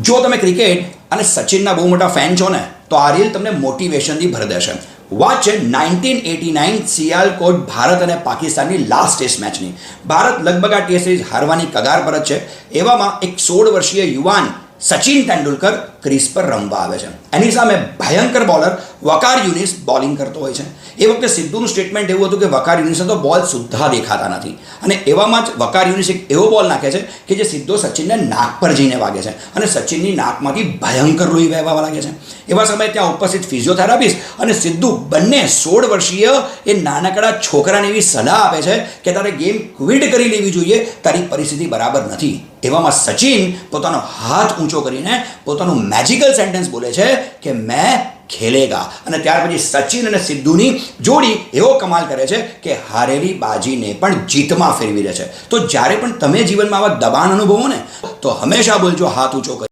જો તમે ક્રિકેટ અને સચિનના બહુ મોટા ફેન છો ને તો આ રીલ તમને મોટિવેશનથી ભરી દેશે. વાત છે 1989 સિયાલકોટ ભારત અને પાકિસ્તાનની લાસ્ટ ટેસ્ટ મેચની. ભારત લગભગ આ ટેસ્ટ સિરીઝ હારવાની કગાર પર જ છે. એવામાં એક 16 વર્ષીય યુવાન સચિન તેંડુલકર ક્રીઝ પર રમવા આવે છે. એની સામે ભયંકર બોલર વકાર યુનિસ બોલિંગ કરતો હોય છે. એ વખતે સિદ્ધુનું સ્ટેટમેન્ટ એવું હતું કે વકાર યુનિસને તો બોલ સુદ્ધા દેખાતા નથી, અને એવામાં જ વકાર યુનિસ એક એવો બોલ નાખે છે કે જે સીધો સચિનને નાક પર જઈને વાગે છે અને સચિનની નાકમાંથી ભયંકર લોહી વહેવા લાગે છે. એવા સમયે ત્યાં ઉપસ્થિત ફિઝિયોથેરાપિસ્ટ અને સિદ્ધુ બંને 16 વર્ષીય એ નાનકડા છોકરાને એવી સલાહ આપે છે કે તારે ગેમ ક્વિટ કરી લેવી જોઈએ, તારી પરિસ્થિતિ બરાબર નથી. એવામાં સચિન પોતાનો હાથ ઊંચો કરીને પોતાનું મેજિકલ સેન્ટેન્સ બોલે છે કે મેં ખેલેગા, અને ત્યાર પછી સચિન અને સિદ્ધુની જોડી એવો કમાલ કરે છે કે હારેલી બાજીને પણ જીતમાં ફેરવી દે છે. તો જ્યારે પણ તમે જીવનમાં આવા દબાણ અનુભવો ને તો હંમેશા બોલજો હાથ ઊંચો કરી.